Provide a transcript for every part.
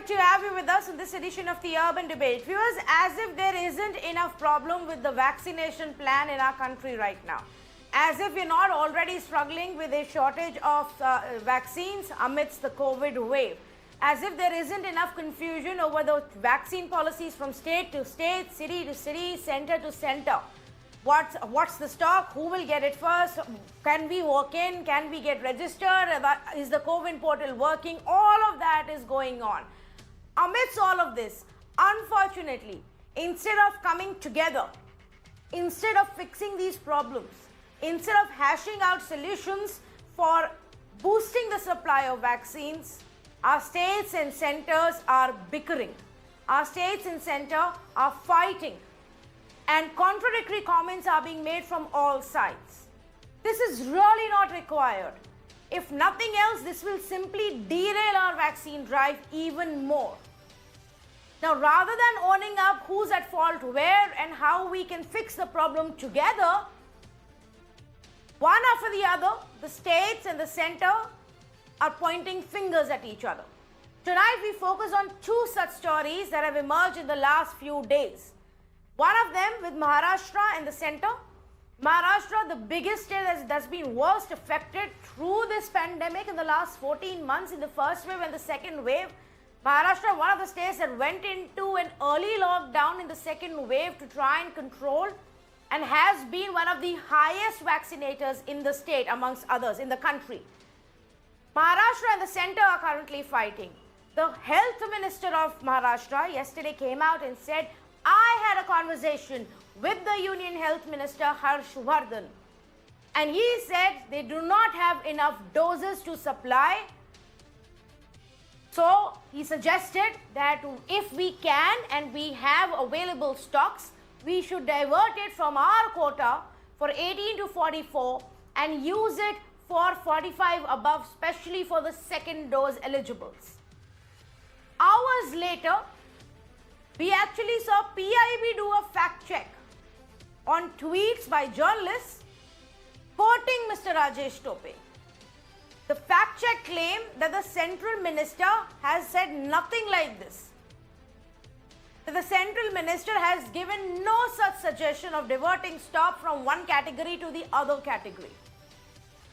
Good to have you with us in this edition of the Urban Debate. Viewers, as if there isn't enough problem with the vaccination plan in our country right now. As if we're not already struggling with a shortage of vaccines amidst the COVID wave. As if there isn't enough confusion over the vaccine policies from state to state, city to city, center to center. What's the stock? Who will get it first? Can we walk in? Can we get registered? Is the COVID portal working? All of that is going on. Amidst all of this, unfortunately, instead of coming together, instead of fixing these problems, instead of hashing out solutions for boosting the supply of vaccines, our states and centers are bickering. Our states and center are fighting. And contradictory comments are being made from all sides. This is really not required. If nothing else, this will simply derail our vaccine drive even more. Now, rather than owning up who's at fault where and how we can fix the problem together, one after the other, the states and the center are pointing fingers at each other. Tonight, we focus on two such stories that have emerged in the last few days. One of them with Maharashtra and the center. Maharashtra, the biggest state that's been worst affected through this pandemic in the last 14 months in the first wave and the second wave. Maharashtra, one of the states that went into an early lockdown in the second wave to try and control and has been one of the highest vaccinators in the state amongst others in the country. Maharashtra and the center are currently fighting. The health minister of Maharashtra yesterday came out and said, I had a conversation with the Union Health Minister Harsh Vardhan, and he said they do not have enough doses to supply. So he suggested that if we can and we have available stocks, we should divert it from our quota for 18 to 44 and use it for 45 above, especially for the second dose eligibles. Hours later, we actually saw PIB do a fact check on tweets by journalists quoting Mr. Rajesh Tope. The fact check claimed that the central minister has said nothing like this. That the central minister has given no such suggestion of diverting stock from one category to the other category.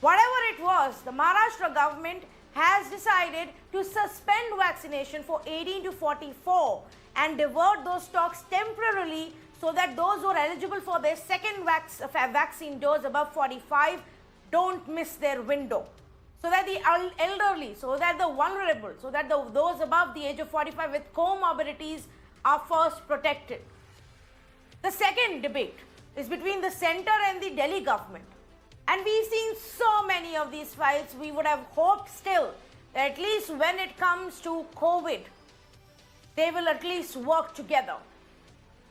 Whatever it was, the Maharashtra government has decided to suspend vaccination for 18 to 44 and divert those stocks temporarily so that those who are eligible for their second vaccine dose above 45 don't miss their window. So that the elderly, so that the vulnerable, so that those above the age of 45 with comorbidities are first protected. The second debate is between the center and the Delhi government. And we've seen so many of these fights. We would have hoped still that at least when it comes to COVID, they will at least work together.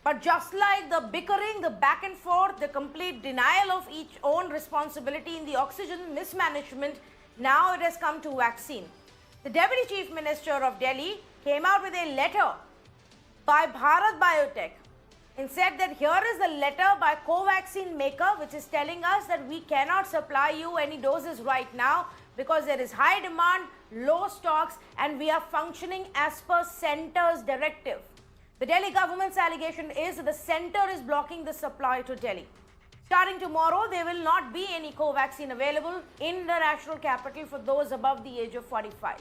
But just like the bickering, the back and forth, the complete denial of each own responsibility in the oxygen mismanagement, now it has come to vaccine. The Deputy Chief Minister of Delhi came out with a letter by Bharat Biotech and said that here is the letter by Covaxin maker which is telling us that we cannot supply you any doses right now because there is high demand, low stocks, and we are functioning as per center's directive. The Delhi government's allegation is that the center is blocking the supply to Delhi. Starting tomorrow, there will not be any Covaxin available in the national capital for those above the age of 45.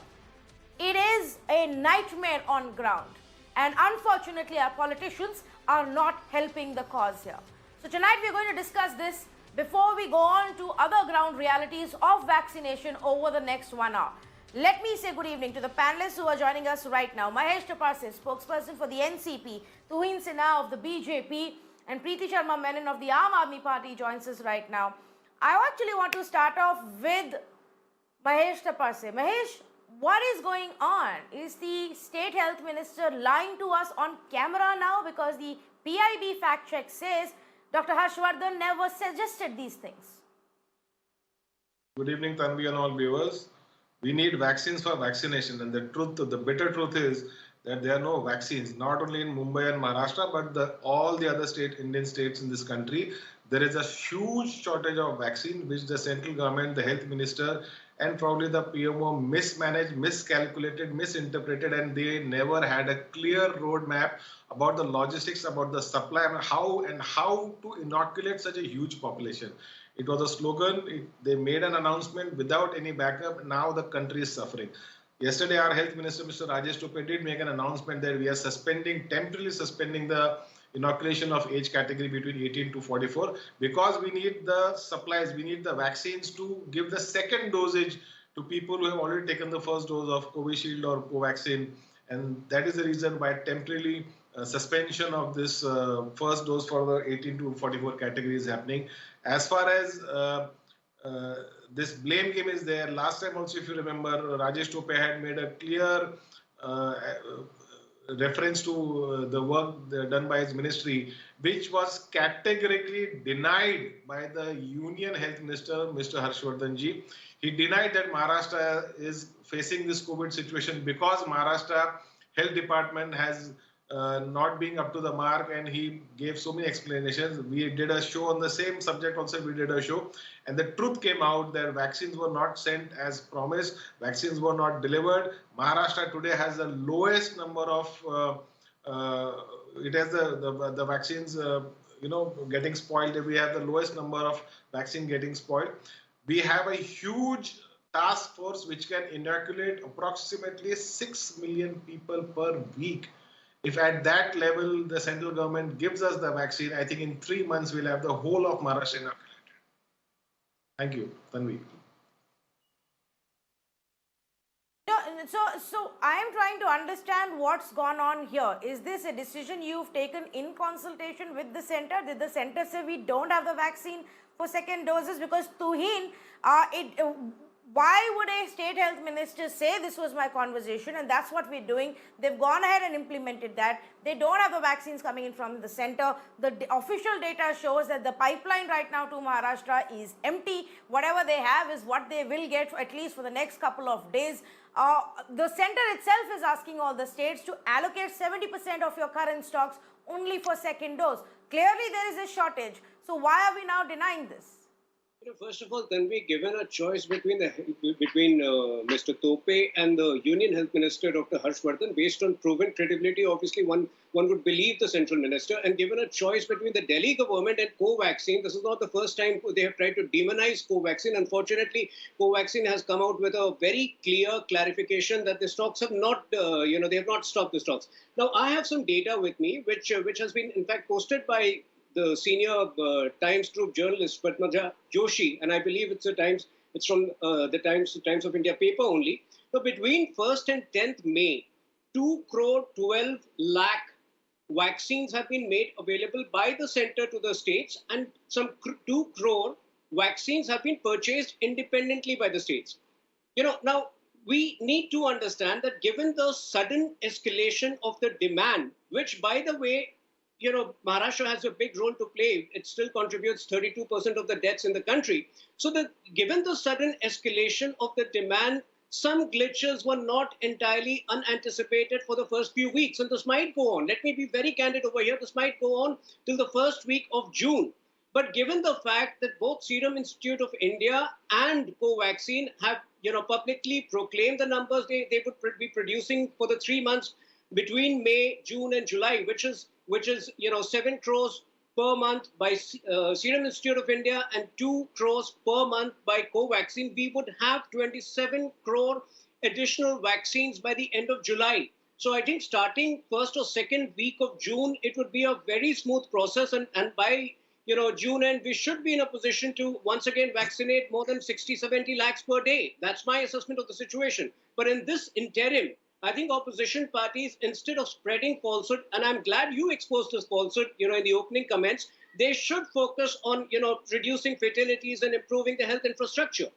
It is a nightmare on ground, and unfortunately, our politicians are not helping the cause here. So tonight, we're going to discuss this before we go on to other ground realities of vaccination over the next 1 hour. Let me say good evening to the panelists who are joining us right now. Mahesh Taparse, spokesperson for the NCP, Tuhin Sinha of the BJP, and Preeti Sharma Menon of the Aam Aadmi Party joins us right now. I actually want to start off with Mahesh Taparse. Mahesh, what is going on? Is the State Health Minister lying to us on camera now? Because the PIB fact check says Dr. Harsh Vardhan never suggested these things. Good evening, Tanvi and all viewers. We need vaccines for vaccination, and the bitter truth is that there are no vaccines, not only in Mumbai and Maharashtra, but all the other Indian states in this country. There is a huge shortage of vaccine, which the central government, the health minister, and probably the PMO mismanaged, miscalculated, misinterpreted, and they never had a clear roadmap about the logistics, about the supply, and how to inoculate such a huge population. It was a slogan. They made an announcement without any backup. Now the country is suffering. Yesterday, our health minister, Mr. Rajesh Tope, did make an announcement that we are temporarily suspending the inoculation of age category between 18 to 44 because we need the supplies, we need the vaccines to give the second dosage to people who have already taken the first dose of Covishield or Covaxin. And that is the reason why temporarily suspension of this first dose for the 18 to 44 category is happening. As far as this blame game is there. Last time also, if you remember, Rajesh Tope had made a clear reference to the work done by his ministry, which was categorically denied by the Union Health Minister, Mr. Harshvardhan ji. He denied that Maharashtra is facing this COVID situation because Maharashtra Health Department has not being up to the mark, and he gave so many explanations. We did a show on the same subject also. We did a show, and the truth came out that vaccines were not sent as promised. Vaccines were not delivered. Maharashtra today has the lowest number of it has the vaccines getting spoiled. We have the lowest number of vaccine getting spoiled. We have a huge task force which can inoculate approximately 6 million people per week. If at that level the central government gives us the vaccine, I think in 3 months we'll have the whole of Maharashtra inoculated. Thank you, Tanvi. So I am trying to understand what's gone on here. Is this a decision you've taken in consultation with the center? Did the center say we don't have the vaccine for second doses? Because Tuhin, why would a state health minister say this was my conversation, and that's what we're doing? They've gone ahead and implemented that. They don't have the vaccines coming in from the center. The official data shows that the pipeline right now to Maharashtra is empty. Whatever they have is what they will get at least for the next couple of days. The center itself is asking all the states to allocate 70% of your current stocks only for second dose. Clearly there is a shortage. So why are we now denying this? First of all, then we given a choice between Mr. Tope and the Union Health Minister, Dr. Harshvardhan, based on proven credibility. Obviously, one would believe the central minister, and given a choice between the Delhi government and Covaxin. This is not the first time they have tried to demonize Covaxin. Unfortunately, Covaxin has come out with a very clear clarification that the stocks have not, they have not stopped the stocks. Now, I have some data with me, which has been in fact posted by the senior Times Group journalist Padmaja Joshi, and I believe it's from the Times of India paper only. So between 1st and 10th May, 2 crore 12 lakh vaccines have been made available by the center to the states, and some 2 crore vaccines have been purchased independently by the states. Now we need to understand that given the sudden escalation of the demand, which by the way, Maharashtra has a big role to play. It still contributes 32% of the deaths in the country. So given the sudden escalation of the demand, some glitches were not entirely unanticipated for the first few weeks. And this might go on. Let me be very candid over here. This might go on till the first week of June. But given the fact that both Serum Institute of India and Covaxin have, publicly proclaimed the numbers they would be producing for the 3 months between May, June, and July, which is 7 crores per month by Serum Institute of India and 2 crores per month by Covaxin, we would have 27 crore additional vaccines by the end of July. So I think starting first or second week of June, it would be a very smooth process, and by June end, we should be in a position to once again vaccinate more than 60-70 lakhs per day. That's my assessment of the situation. But in this interim, I think opposition parties, instead of spreading falsehood, and I'm glad you exposed this falsehood, in the opening comments, they should focus on, reducing fatalities and improving the health infrastructure.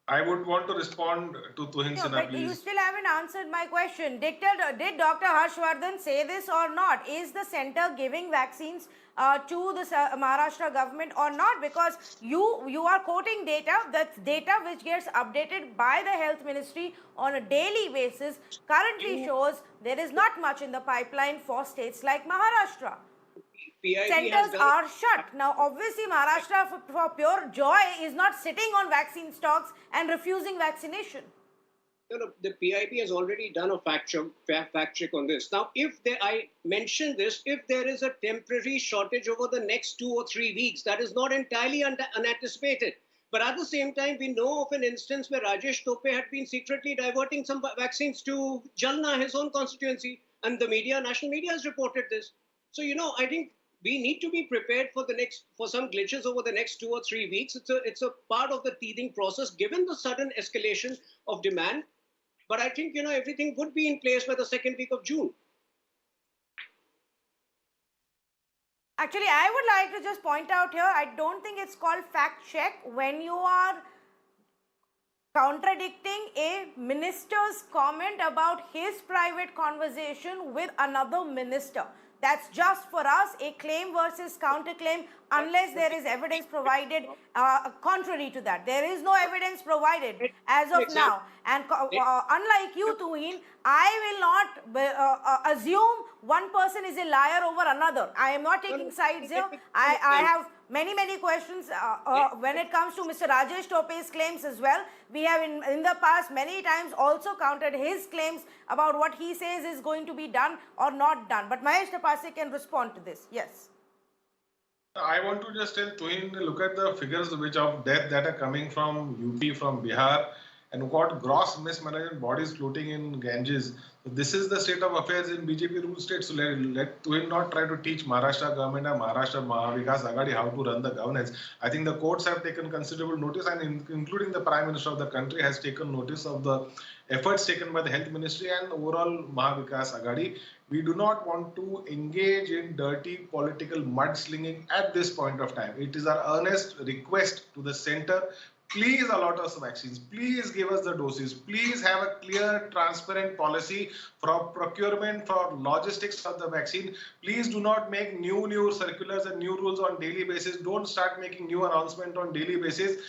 I would want to respond to Tuhin Sinha, but please. You still haven't answered my question. Did Dr. Harshvardhan say this or not? Is the center giving vaccines to the Maharashtra government or not? Because you are quoting data, that's data which gets updated by the health ministry on a daily basis, currently shows there is not much in the pipeline for states like Maharashtra. PIB has Centers done. are shut. Now, obviously, Maharashtra, for pure joy, is not sitting on vaccine stocks and refusing vaccination. No, the PIB has already done a fact check on this. Now, I mentioned this, if there is a temporary shortage over the next 2 or 3 weeks, that is not entirely unanticipated. But at the same time, we know of an instance where Rajesh Tope had been secretly diverting some vaccines to Jalna, his own constituency, and the national media has reported this. So, I think we need to be prepared for some glitches over the next 2 or 3 weeks. It's a part of the teething process, given the sudden escalation of demand. But I think, everything would be in place by the second week of June. Actually, I would like to just point out here, I don't think it's called fact check when you are contradicting a minister's comment about his private conversation with another minister. That's just for us a claim versus counterclaim unless there is evidence provided contrary to that. There is no evidence provided as of now. And unlike you, Tuhin, I will not assume one person is a liar over another. I am not taking sides here. I have many questions when it comes to Mr. Rajesh Tope's claims as well. We have in the past many times also countered his claims about what he says is going to be done or not done. But Mahesh Tapase can respond to this. Yes. I want to just tell Tuhin, look at the figures which of death that are coming from UP, from Bihar, and what gross mismanagement bodies floating in Ganges. This is the state of affairs in BJP ruled states. So let Tuhin not try to teach Maharashtra government and Maharashtra Mahavikas Aghadi how to run the governance. I think the courts have taken considerable notice, and including the Prime Minister of the country has taken notice of the efforts taken by the Health Ministry and overall Mahavikas Aghadi. We do not want to engage in dirty political mudslinging at this point of time. It is our earnest request to the center. Please allot us vaccines. Please give us the doses. Please have a clear, transparent policy for procurement, for logistics of the vaccine. Please do not make new circulars and new rules on daily basis. Don't start making new announcements on daily basis.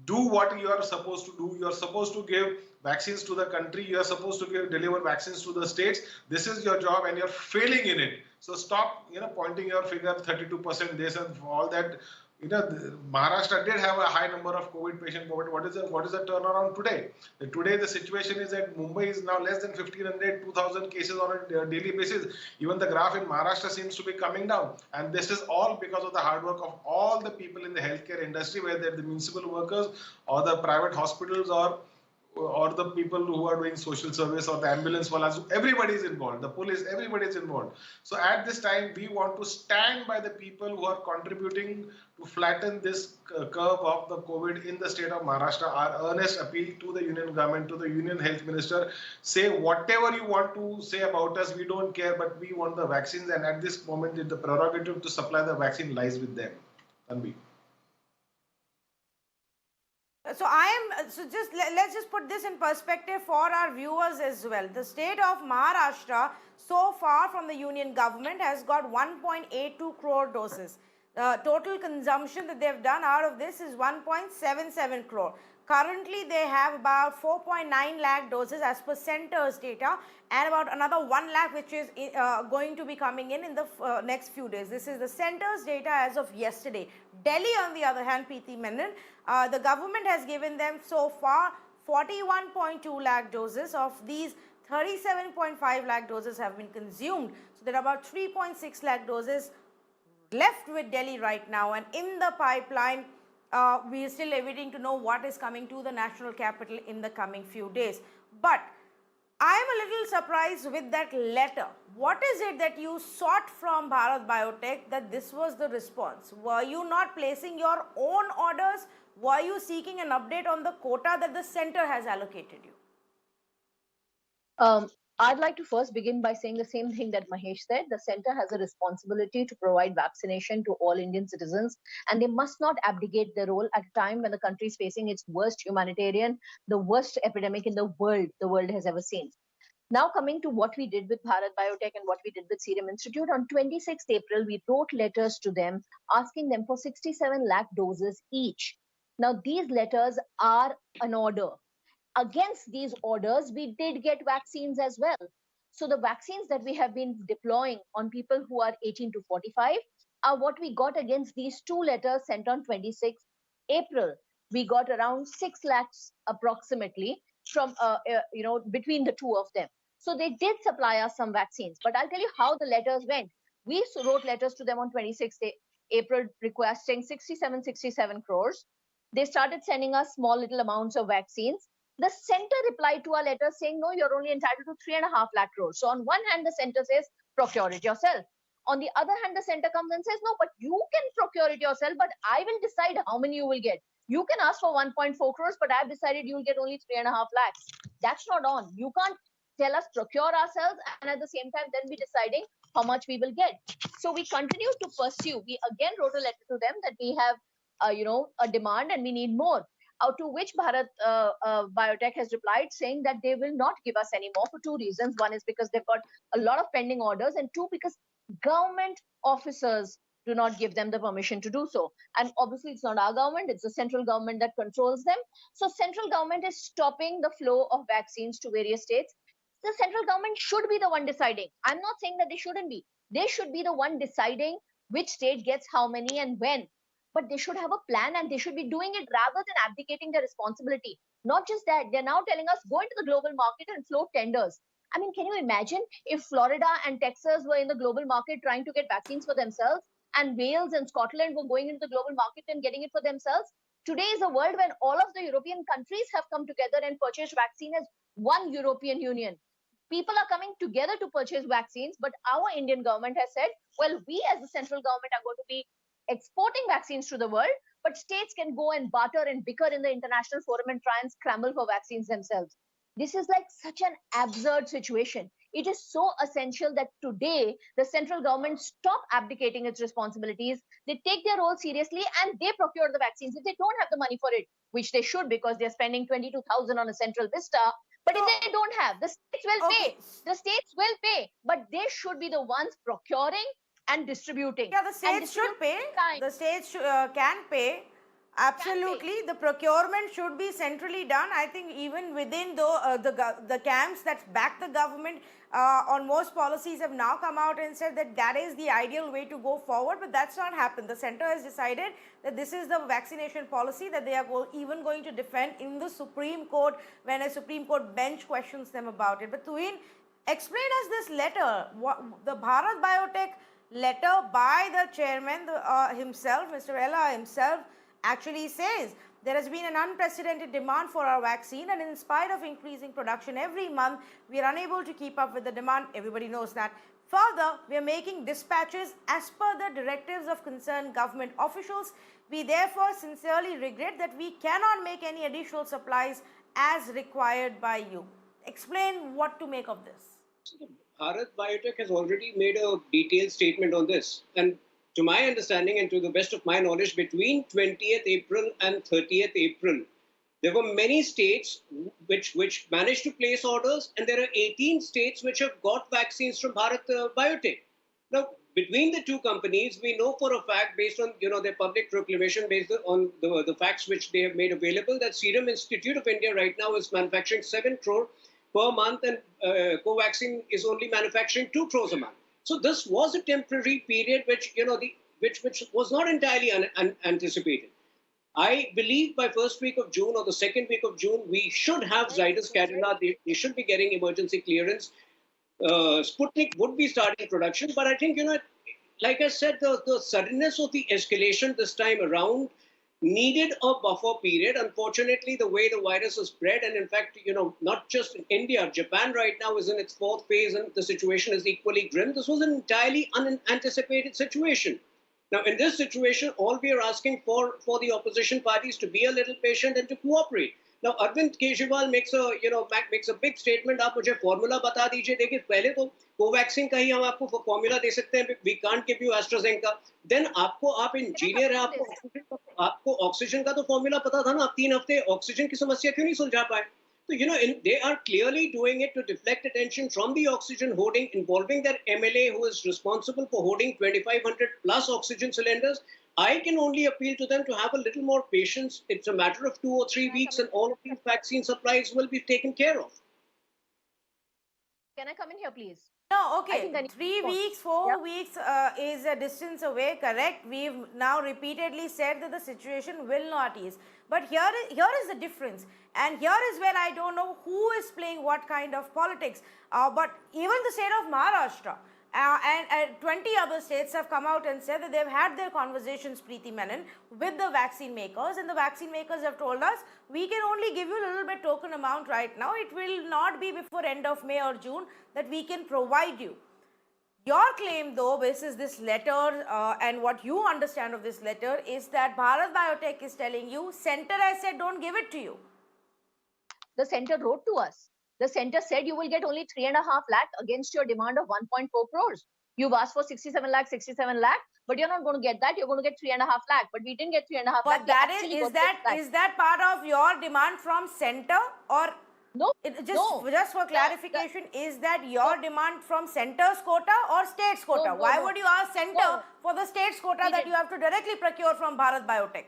Do what you are supposed to do. You are supposed to give vaccines to the country. You are supposed to deliver vaccines to the states. This is your job, and you're failing in it. So stop, pointing your finger, 32% this and all that. Maharashtra did have a high number of COVID patients. What is the turnaround today? Today the situation is that Mumbai is now less than 1,500, 2,000 cases on a daily basis. Even the graph in Maharashtra seems to be coming down. And this is all because of the hard work of all the people in the healthcare industry, whether they're the municipal workers or the private hospitals or the people who are doing social service or the ambulance wallahs. Everybody is involved, the police, everybody is involved. So at this time, we want to stand by the people who are contributing to flatten this curve of the COVID in the state of Maharashtra. Our earnest appeal to the union government, to the union health minister, say whatever you want to say about us, we don't care, but we want the vaccines, and at this moment, the prerogative to supply the vaccine lies with them. Tanvi. So let's just put this in perspective for our viewers as well. The state of Maharashtra so far from the union government has got 1.82 crore doses. The total consumption that they've done out of this is 1.77 crore. Currently, they have about 4.9 lakh doses as per center's data, and about another 1 lakh which is going to be coming in the next few days. This is the center's data as of yesterday. Delhi, on the other hand, Preeti Menon, the government has given them so far 41.2 lakh doses. Of these, 37.5 lakh doses have been consumed. So there are about 3.6 lakh doses left with Delhi right now, and in the pipeline, we are still awaiting to know what is coming to the national capital in the coming few days. But I am a little surprised with that letter. What is it that you sought from Bharat Biotech that this was the response? Were you not placing your own orders? Were you seeking an update on the quota that the center has allocated you? I'd like to first begin by saying the same thing that Mahesh said. The center has a responsibility to provide vaccination to all Indian citizens, and they must not abdicate their role at a time when the country is facing its worst humanitarian, the worst epidemic in the world has ever seen. Now coming to what we did with Bharat Biotech and what we did with Serum Institute, on 26th April, we wrote letters to them asking them for 67 lakh doses each. Now these letters are an order. Against these orders, we did get vaccines as well. So the vaccines that we have been deploying on people who are 18 to 45, What we got against these two letters sent on 26th April, we got around 6 lakhs approximately from, between the two of them. So they did supply us some vaccines, but I'll tell you how the letters went. We wrote letters to them on 26th April requesting 67 crores. They started sending us small little amounts of vaccines. The center replied to our letter saying, no, you're only entitled to 3.5 lakh crores. So on one hand, the center says, procure it yourself. On the other hand, the center comes and says, no, but you can procure it yourself, but I will decide how many you will get. You can ask for 1.4 crores, but I've decided you'll get only 3.5 lakhs. That's not on. You can't tell us procure ourselves and at the same time then be deciding how much we will get. So we continue to pursue. We again wrote a letter to them that we have, a demand and we need more. To which Bharat Biotech has replied saying that they will not give us any more for two reasons. One is because they've got a lot of pending orders, and two, because government officers do not give them the permission to do so. And obviously it's not our government, it's the central government that controls them. So central government is stopping the flow of vaccines to various states. The central government should be the one deciding. I'm not saying that they shouldn't be. They should be the one deciding which state gets how many and when. But they should have a plan and they should be doing it rather than abdicating their responsibility. Not just that, they're now telling us go into the global market and float tenders. I mean, can you imagine if Florida and Texas were in the global market trying to get vaccines for themselves, and Wales and Scotland were going into the global market and getting it for themselves? Today is a world when all of the European countries have come together and purchased vaccine as one European Union. People are coming together to purchase vaccines, but our Indian government has said, well, we as the central government are going to be exporting vaccines to the world, but states can go and barter and bicker in the international forum and try and scramble for vaccines themselves. This is like such an absurd situation. It is so essential that today the central government stop abdicating its responsibilities. They take their role seriously and they procure the vaccines. If they don't have the money for it, which they should because they're spending 22,000 on a central vista, but if they don't have, the states will pay. The states will pay, but they should be the ones procuring and distributing. Yeah, the states should pay. The states can pay. Absolutely, the procurement should be centrally done. I think even within the camps that back the government on most policies have now come out and said that that is the ideal way to go forward, but that's not happened. The center has decided that this is the vaccination policy that they are even going to defend in the Supreme Court when a Supreme Court bench questions them about it. But Tuhin, explain us this letter, the Bharat Biotech letter by the chairman himself, Mr. Ella himself, actually says there has been an unprecedented demand for our vaccine, and in spite of increasing production every month, we are unable to keep up with the demand. Everybody knows that. Further, we are making dispatches as per the directives of concerned government officials. We therefore sincerely regret that we cannot make any additional supplies as required by you. Explain what to make of this. Bharat Biotech has already made a detailed statement on this. And to my understanding and to the best of my knowledge, between 20th April and 30th April, there were many states which managed to place orders, and there are 18 states which have got vaccines from Bharat Biotech. Now, between the two companies, we know for a fact, based on their public proclamation, based on the facts which they have made available, that Serum Institute of India right now is manufacturing 7 crore per month, and Covaxin is only manufacturing 2 crores a month. So this was a temporary period which which was not entirely anticipated. I believe by first week of June or the second week of June, we should have Zydus Cadila. They should be getting emergency clearance. Sputnik would be starting production, but I think like I said, the suddenness of the escalation this time around needed a buffer period. Unfortunately, the way the virus has spread, and in fact, not just in India, Japan right now is in its 4th phase and the situation is equally grim. This was an entirely unanticipated situation. Now, in this situation, all we are asking for the opposition parties to be a little patient and to cooperate. Now, Arvind Kejriwal makes a big statement. आप मुझे formula बता दीजिए. देखिए, पहले तो Covaxin का ही हम आपको formula दे सकते हैं. We can't give you AstraZeneca. Then आप इंजीनियर हैं, आपको ऑक्सीजन का तो फॉर्मूला पता था ना. आप 3 हफ्ते ऑक्सीजन की समस्या क्यों नहीं सुलझा पाए? So, they are clearly doing it to deflect attention from the oxygen hoarding, involving their MLA who is responsible for hoarding 2,500 plus oxygen cylinders. I can only appeal to them to have a little more patience. It's a matter of 2 or 3 weeks and all of these vaccine supplies will be taken care of. Can I come in here, please? No, I okay. think I need 3 to- weeks, 4 Yeah. weeks is a distance away, correct? We've now repeatedly said that the situation will not ease. But here is the difference. And here is where I don't know who is playing what kind of politics. But even the state of Maharashtra, and 20 other states have come out and said that they've had their conversations, Preeti Menon, with the vaccine makers, and the vaccine makers have told us, we can only give you a little bit token amount right now. It will not be before end of May or June that we can provide you. Your claim, though, basis this letter and what you understand of this letter, is that Bharat Biotech is telling you, center has said don't give it to you. The center wrote to us. The center said you will get only 3.5 lakh against your demand of 1.4 crores. You've asked for 67 lakh, but you're not going to get that. You're going to get 3.5 lakh, but we didn't get 3.5 lakh. But We that actually is got 6 lakh. is that part of your demand from center, or No, just for clarification, is that your demand from center's quota or state's quota? No, Why no. would you ask center No. for the state's quota We that didn't. you have to directly procure from Bharat Biotech?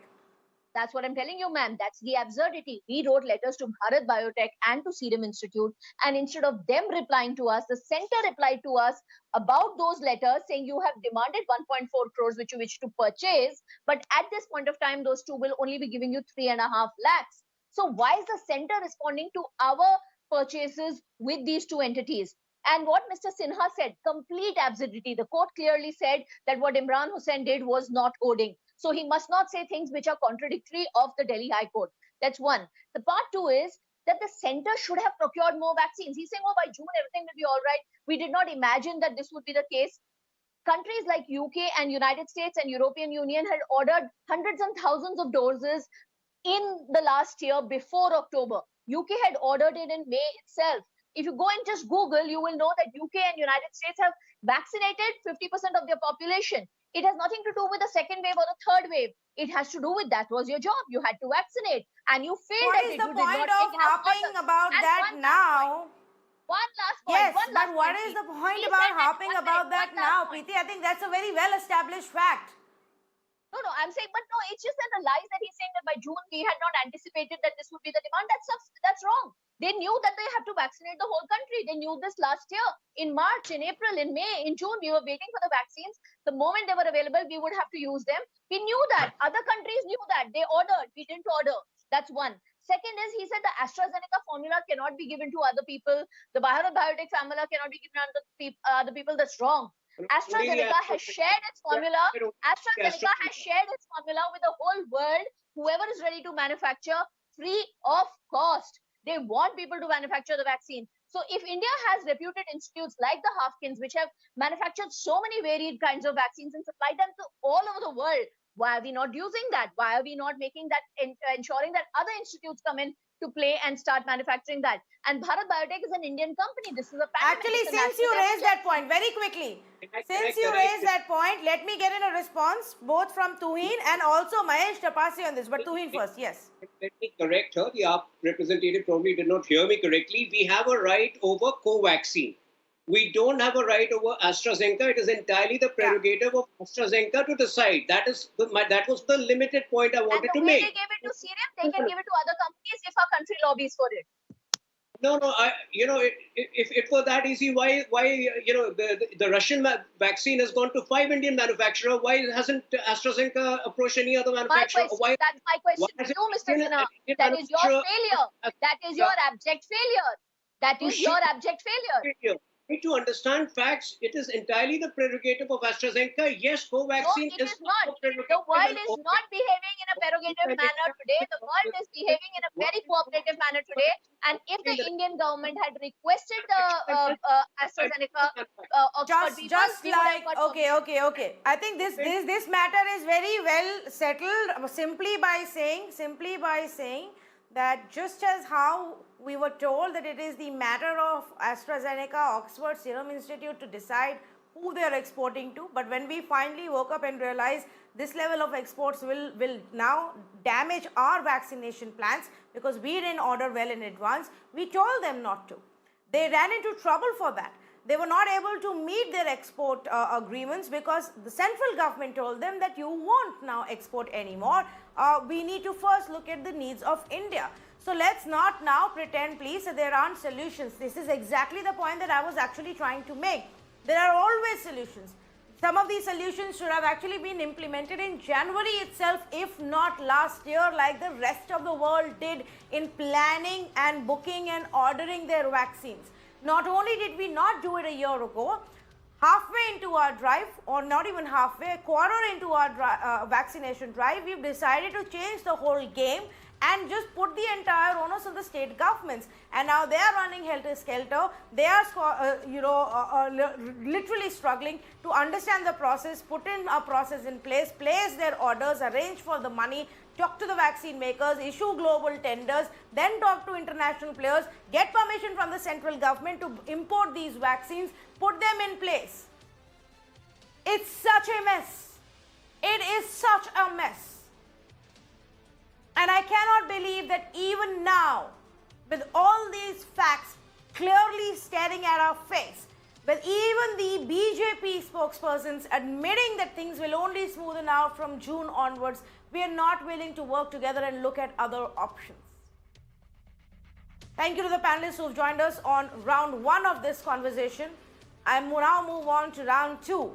That's what I'm telling you, ma'am. That's the absurdity. We wrote letters to Bharat Biotech and to Serum Institute, and instead of them replying to us, the center replied to us about those letters saying you have demanded 1.4 crores which you wish to purchase, but at this point of time, those two will only be giving you 3.5 lakhs. So why is the center responding to our purchases with these two entities? And what Mr. Sinha said, complete absurdity. The court clearly said that what Imran Hussain did was not coding. So he must not say things which are contradictory of the Delhi High Court. That's one. The part two is that the center should have procured more vaccines. He's saying, oh, by June, everything will be all right. We did not imagine that this would be the case. Countries like UK and United States and European Union had ordered hundreds and thousands of doses in the last year before October. UK had ordered it in May itself. If you go and just Google, you will know that UK and United States have vaccinated 50% of their population. It has nothing to do with the second wave or the third wave. It has to do with that was your job. You had to vaccinate and you failed What at is it. the You did point not of take enough harping orders. about And that one last now? One last point. Yes, one last but what point, is the please. point Please about let me- harping one about minute, that one last now, point. Preeti? I think that's a very well established fact. No, I'm saying, but no, it's just that the lies that he's saying that by June we had not anticipated that this would be the demand. That's wrong. They knew that they have to vaccinate the whole country. They knew this last year. In March, in April, in May, in June, we were waiting for the vaccines. The moment they were available, we would have to use them. We knew that. Other countries knew that. They ordered. We didn't order. That's one. Second is, he said the AstraZeneca formula cannot be given to other people. The Bharat Biotech formula cannot be given to other people. That's wrong. AstraZeneca has shared its formula. AstraZeneca has shared its formula with the whole world. Whoever is ready to manufacture free of cost. They want people to manufacture the vaccine. So if India has reputed institutes like the Hopkins, which have manufactured so many varied kinds of vaccines and supplied them to all over the world, why are we not using that? Why are we not making that, ensuring that other institutes come in to play and start manufacturing that? And Bharat Biotech is an Indian company. This is a pandemic. Actually, It's a since you national raised that point very quickly, since you raised that point, let me get in a response both from Tuhin and also Mahesh Tapasi on this. But Tuhin first, yes. Let me correct her. The AAP representative probably did not hear me correctly. We have a right over Covaxin. We don't have a right over AstraZeneca. It is entirely the prerogative of AstraZeneca to decide. That was the limited point I wanted and the to way make. they gave it to Serum, they can give it to other companies if our country lobbies for it. No, if it were that easy, why the Russian vaccine has gone to 5 Indian manufacturers? Why hasn't AstraZeneca approached any other manufacturer? That's my question to you, Mr. Sinha. That is your failure. That is your abject failure. That is your abject failure. Need to understand facts. It is entirely the prerogative of AstraZeneca. Yes, Covaxin No, it is not. The world is not behaving in a prerogative manner today. The world is behaving in a very cooperative manner today. And if the Indian government had requested the AstraZeneca Oxford people, Just we would have like got okay. I think this matter is very well settled simply by saying that just as how we were told that it is the matter of AstraZeneca, Oxford, Serum Institute to decide who they are exporting to, but when we finally woke up and realized this level of exports will now damage our vaccination plans because we didn't order well in advance, we told them not to. They ran into trouble for that. They were not able to meet their export agreements because the central government told them that you won't now export anymore. We need to first look at the needs of India. So let's not now pretend, please, that there aren't solutions. This is exactly the point that I was actually trying to make. There are always solutions. Some of these solutions should have actually been implemented in January itself, if not last year, like the rest of the world did in planning and booking and ordering their vaccines. Not only did we not do it a year ago, halfway into our drive, or not even halfway, a quarter into our vaccination drive, we've decided to change the whole game and just put the entire onus on the state governments. And now they are running helter-skelter. They are, literally struggling to understand the process, put in a process in place their orders, arrange for the money, talk to the vaccine makers, issue global tenders, then talk to international players, get permission from the central government to import these vaccines, put them in place. It's such a mess. It is such a mess. And I cannot believe that even now, with all these facts clearly staring at our face, with even the BJP spokespersons admitting that things will only smoothen out from June onwards, we are not willing to work together and look at other options. Thank you to the panelists who have joined us on round 1 of this conversation. I now move on to round 2.